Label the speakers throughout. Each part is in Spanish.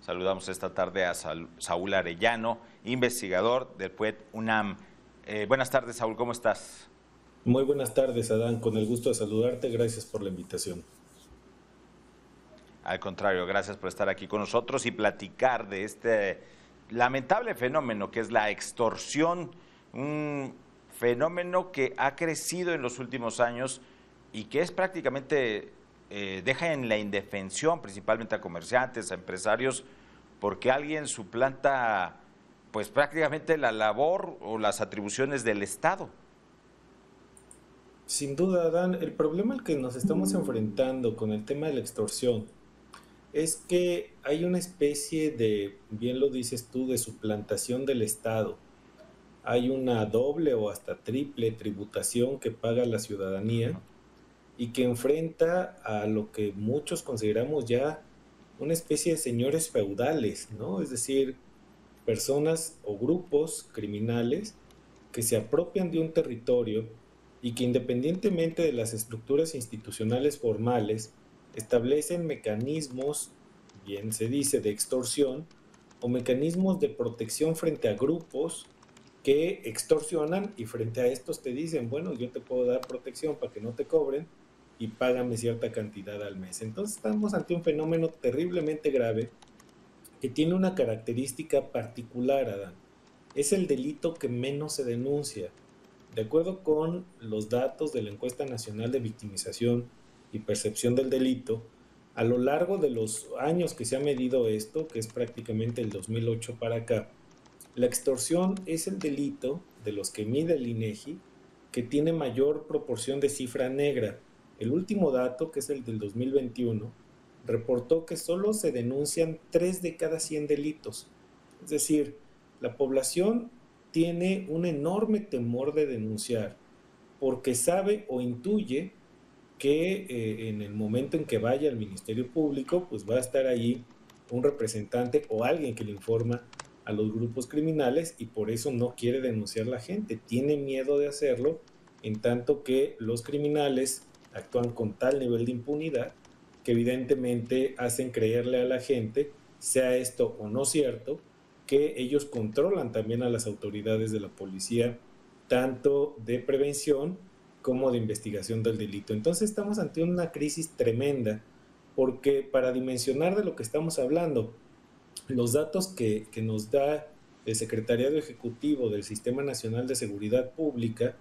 Speaker 1: Saludamos esta tarde a Saúl Arellano, investigador del PUET UNAM. Buenas tardes, Saúl, ¿cómo estás?
Speaker 2: Muy buenas tardes, Adán. Con el gusto de saludarte. Gracias por la invitación.
Speaker 1: Al contrario, gracias por estar aquí con nosotros y platicar de este lamentable fenómeno que es la extorsión, un fenómeno que ha crecido en los últimos años y que es prácticamente, deja en la indefensión principalmente a comerciantes, a empresarios, porque alguien suplanta pues prácticamente la labor o las atribuciones del Estado.
Speaker 2: Sin duda, Adán, el problema al que nos estamos enfrentando con el tema de la extorsión es que hay una especie de, bien lo dices tú, de suplantación del Estado. Hay una doble o hasta triple tributación que paga la ciudadanía y que enfrenta a lo que muchos consideramos ya una especie de señores feudales, ¿no? Es decir, personas o grupos criminales que se apropian de un territorio y que independientemente de las estructuras institucionales formales, establecen mecanismos, bien se dice, de extorsión o mecanismos de protección frente a grupos que extorsionan y frente a estos te dicen, bueno, yo te puedo dar protección para que no te cobren y págame cierta cantidad al mes. Entonces estamos ante un fenómeno terriblemente grave que tiene una característica particular, Adán. Es el delito que menos se denuncia. De acuerdo con los datos de la Encuesta Nacional de Victimización y Percepción del Delito, a lo largo de los años que se ha medido esto, que es prácticamente el 2008 para acá, la extorsión es el delito de los que mide el INEGI que tiene mayor proporción de cifra negra. El último dato, que es el del 2021, reportó que solo se denuncian 3 de cada 100 delitos. Es decir, la población tiene un enorme temor de denunciar porque sabe o intuye que en el momento en que vaya al Ministerio Público, pues va a estar ahí un representante o alguien que le informa a los grupos criminales y por eso no quiere denunciar a la gente, tiene miedo de hacerlo, en tanto que los criminales actúan con tal nivel de impunidad que evidentemente hacen creerle a la gente, sea esto o no cierto, que ellos controlan también a las autoridades de la policía, tanto de prevención como de investigación del delito. Entonces estamos ante una crisis tremenda, porque para dimensionar de lo que estamos hablando, los datos que nos da el Secretariado Ejecutivo del Sistema Nacional de Seguridad Pública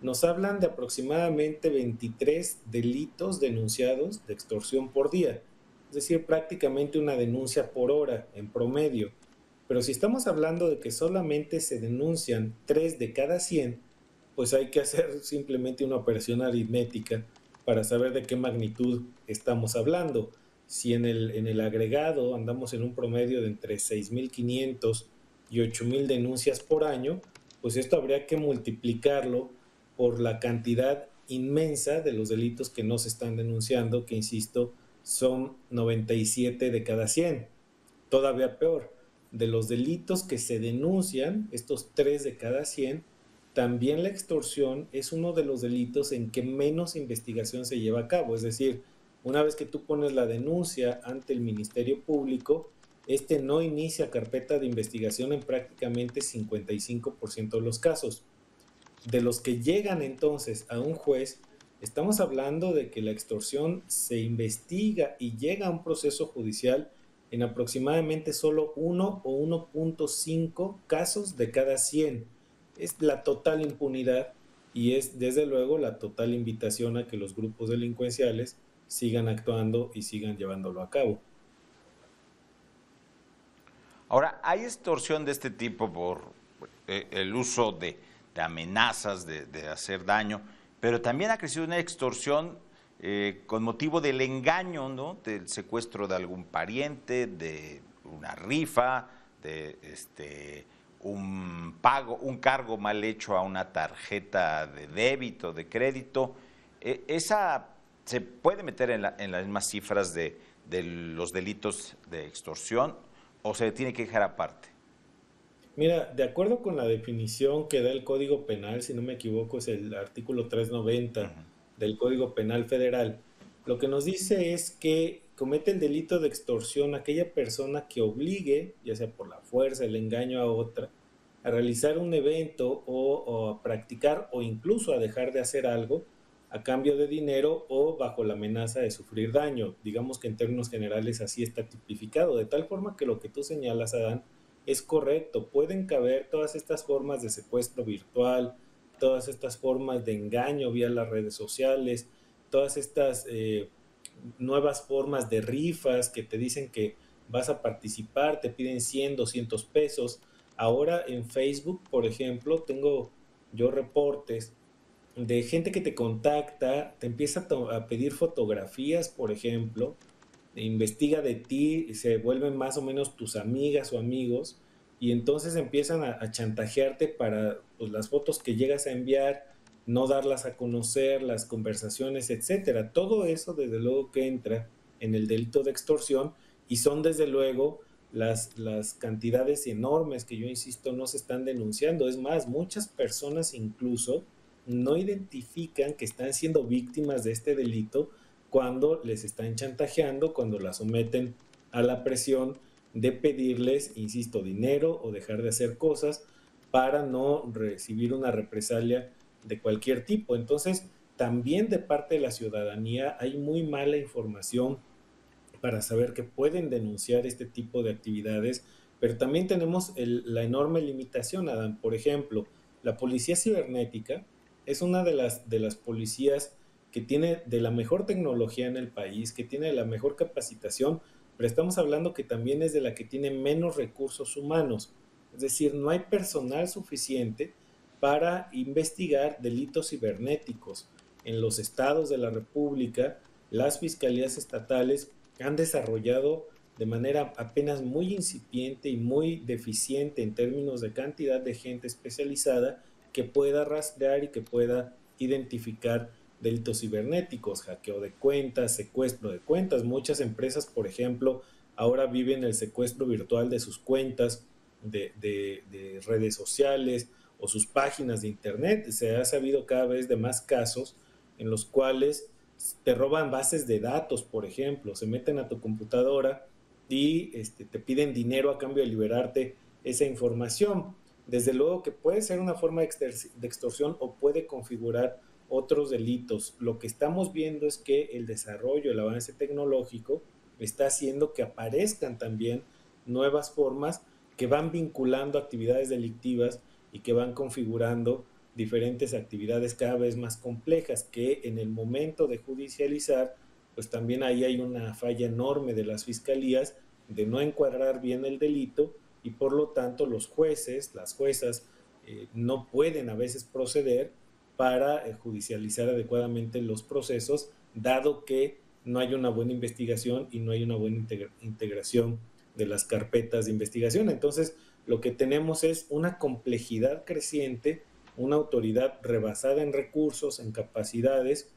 Speaker 2: nos hablan de aproximadamente 23 delitos denunciados de extorsión por día, es decir, prácticamente una denuncia por hora en promedio. Pero si estamos hablando de que solamente se denuncian 3 de cada 100, pues hay que hacer simplemente una operación aritmética para saber de qué magnitud estamos hablando. Si en el agregado andamos en un promedio de entre 6.500 y 8.000 denuncias por año, pues esto habría que multiplicarlo por la cantidad inmensa de los delitos que no se están denunciando, que insisto, son 97 de cada 100. Todavía peor, de los delitos que se denuncian, estos 3 de cada 100, también la extorsión es uno de los delitos en que menos investigación se lleva a cabo. Es decir, una vez que tú pones la denuncia ante el Ministerio Público, este no inicia carpeta de investigación en prácticamente 55% de los casos. De los que llegan entonces a un juez, estamos hablando de que la extorsión se investiga y llega a un proceso judicial en aproximadamente solo 1 o 1.5 casos de cada 100. Es la total impunidad y es desde luego la total invitación a que los grupos delincuenciales sigan actuando y sigan llevándolo a cabo.
Speaker 1: Ahora, hay extorsión de este tipo por el uso de amenazas, de hacer daño, pero también ha crecido una extorsión con motivo del engaño, ¿no? Del secuestro de algún pariente, de una rifa, de un pago, un cargo mal hecho a una tarjeta de débito, de crédito. Esa se puede meter en las mismas cifras de los delitos de extorsión o se tiene que dejar aparte.
Speaker 2: Mira, de acuerdo con la definición que da el Código Penal, si no me equivoco, es el artículo 390
Speaker 1: Uh -huh.
Speaker 2: del Código Penal Federal, lo que nos dice es que comete el delito de extorsión aquella persona que obligue, ya sea por la fuerza, el engaño a otra, a realizar un evento o a practicar o incluso a dejar de hacer algo a cambio de dinero o bajo la amenaza de sufrir daño. Digamos que en términos generales así está tipificado, de tal forma que lo que tú señalas, Adán, es correcto. Pueden caber todas estas formas de secuestro virtual, todas estas formas de engaño vía las redes sociales, todas estas nuevas formas de rifas que te dicen que vas a participar, te piden 100, 200 pesos. Ahora en Facebook, por ejemplo, tengo yo reportes de gente que te contacta, te empieza a pedir fotografías, por ejemplo, investiga de ti, se vuelven más o menos tus amigas o amigos y entonces empiezan a chantajearte para pues, las fotos que llegas a enviar, no darlas a conocer, las conversaciones, etcétera. Todo eso desde luego que entra en el delito de extorsión y son desde luego las cantidades enormes que yo insisto no se están denunciando. Es más, muchas personas incluso no identifican que están siendo víctimas de este delito cuando les están chantajeando, cuando las someten a la presión de pedirles, insisto, dinero o dejar de hacer cosas para no recibir una represalia de cualquier tipo. Entonces, también de parte de la ciudadanía hay muy mala información para saber que pueden denunciar este tipo de actividades, pero también tenemos la enorme limitación, Adán. Por ejemplo, la policía cibernética es una de las policías que tiene de la mejor tecnología en el país, que tiene la mejor capacitación, pero estamos hablando que también es de la que tiene menos recursos humanos. Es decir, no hay personal suficiente para investigar delitos cibernéticos. En los estados de la República, las fiscalías estatales han desarrollado de manera apenas muy incipiente y muy deficiente en términos de cantidad de gente especializada que pueda rastrear y que pueda identificar delitos cibernéticos, hackeo de cuentas, secuestro de cuentas. Muchas empresas, por ejemplo, ahora viven el secuestro virtual de sus cuentas de redes sociales o sus páginas de internet. Se ha sabido cada vez de más casos en los cuales te roban bases de datos, por ejemplo, se meten a tu computadora y te piden dinero a cambio de liberarte esa información. Desde luego que puede ser una forma de extorsión o puede configurar otros delitos. Lo que estamos viendo es que el desarrollo, el avance tecnológico está haciendo que aparezcan también nuevas formas que van vinculando actividades delictivas y que van configurando diferentes actividades cada vez más complejas que en el momento de judicializar, pues también ahí hay una falla enorme de las fiscalías de no encuadrar bien el delito y por lo tanto los jueces, las juezas, no pueden a veces proceder para judicializar adecuadamente los procesos, dado que no hay una buena investigación y no hay una buena integración de las carpetas de investigación. Entonces, lo que tenemos es una complejidad creciente, una autoridad rebasada en recursos, en capacidades,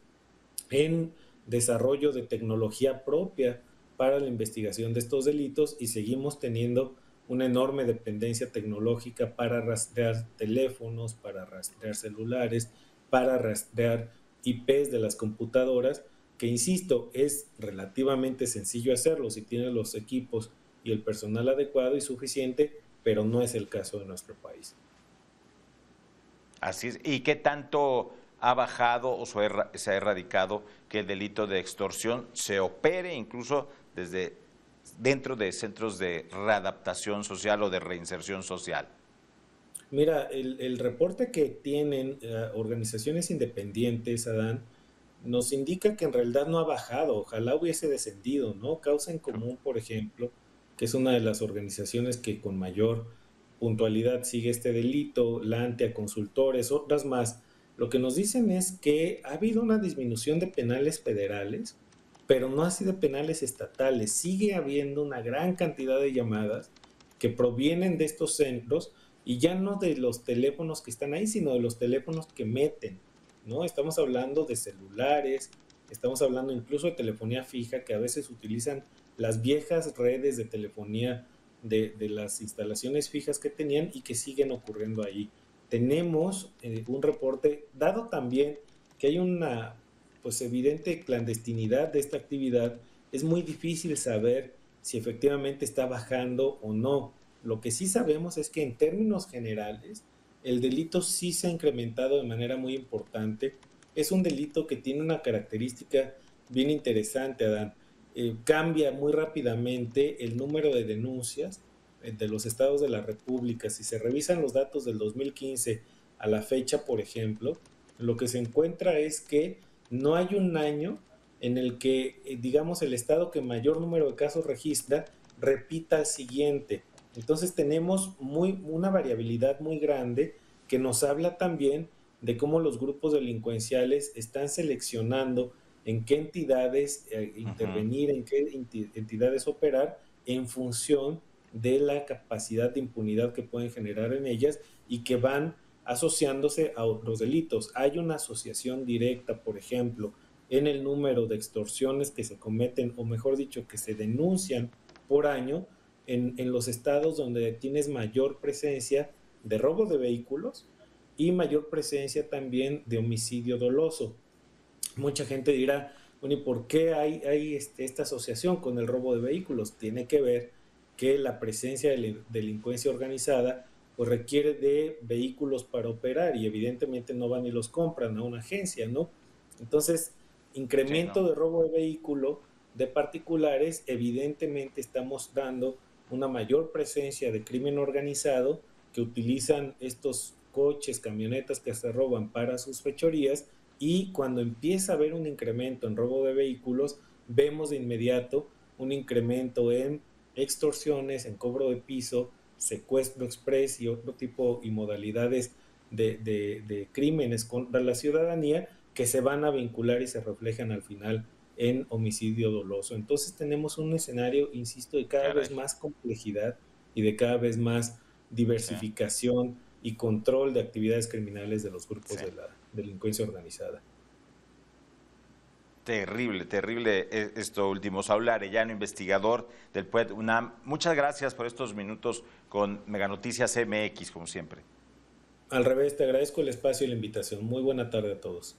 Speaker 2: en desarrollo de tecnología propia para la investigación de estos delitos y seguimos teniendo una enorme dependencia tecnológica para rastrear teléfonos, para rastrear celulares, para rastrear IPs de las computadoras, que insisto, es relativamente sencillo hacerlo si tienes los equipos y el personal adecuado y suficiente, pero no es el caso de nuestro país.
Speaker 1: Así es. ¿Y qué tanto ha bajado o se ha erradicado que el delito de extorsión se opere incluso desde dentro de centros de readaptación social o de reinserción social?
Speaker 2: Mira, el reporte que tienen organizaciones independientes, Adán, nos indica que en realidad no ha bajado, ojalá hubiese descendido, ¿no? Causa en Común, por ejemplo, que es una de las organizaciones que con mayor puntualidad sigue este delito, la a consultores, otras más, lo que nos dicen es que ha habido una disminución de penales federales, pero no así de penales estatales. Sigue habiendo una gran cantidad de llamadas que provienen de estos centros y ya no de los teléfonos que están ahí, sino de los teléfonos que meten, ¿no? Estamos hablando de celulares, estamos hablando incluso de telefonía fija que a veces utilizan las viejas redes de telefonía de las instalaciones fijas que tenían y que siguen ocurriendo ahí. Tenemos un reporte, dado también que hay una pues evidente clandestinidad de esta actividad, es muy difícil saber si efectivamente está bajando o no. Lo que sí sabemos es que en términos generales el delito sí se ha incrementado de manera muy importante. Es un delito que tiene una característica bien interesante, Adán. Cambia muy rápidamente el número de denuncias de los estados de la República. Si se revisan los datos del 2015 a la fecha, por ejemplo, lo que se encuentra es que no hay un año en el que, digamos, el estado que mayor número de casos registra repita al siguiente. Entonces tenemos una variabilidad muy grande que nos habla también de cómo los grupos delincuenciales están seleccionando en qué entidades
Speaker 1: Ujú.
Speaker 2: intervenir, en qué entidades operar, en función de la capacidad de impunidad que pueden generar en ellas y que van asociándose a otros delitos. Hay una asociación directa, por ejemplo, en el número de extorsiones que se cometen, o mejor dicho, que se denuncian por año en los estados donde tienes mayor presencia de robo de vehículos y mayor presencia también de homicidio doloso. Mucha gente dirá, bueno, ¿y por qué hay esta asociación con el robo de vehículos? Tiene que ver que la presencia de la delincuencia organizada pues requiere de vehículos para operar y evidentemente no van y los compran a una agencia, ¿no? Entonces,
Speaker 1: Sí, ¿no?
Speaker 2: incremento de robo de vehículo de particulares, evidentemente estamos dando una mayor presencia de crimen organizado que utilizan estos coches, camionetas que se roban para sus fechorías, y cuando empieza a haber un incremento en robo de vehículos, vemos de inmediato un incremento en extorsiones, en cobro de piso, secuestro express y otro tipo y modalidades de crímenes contra la ciudadanía que se van a vincular y se reflejan al final en homicidio doloso. Entonces tenemos un escenario, insisto, de cada vez
Speaker 1: Caray.
Speaker 2: más complejidad y de cada vez más
Speaker 1: Sí,
Speaker 2: diversificación y control de actividades criminales de los grupos
Speaker 1: sí.
Speaker 2: de la delincuencia organizada.
Speaker 1: Terrible, terrible esto último. Saúl Arellano, investigador del PUED UNAM. Muchas gracias por estos minutos con Mega Noticias MX, como siempre.
Speaker 2: Al revés, te agradezco el espacio y la invitación. Muy buena tarde a todos.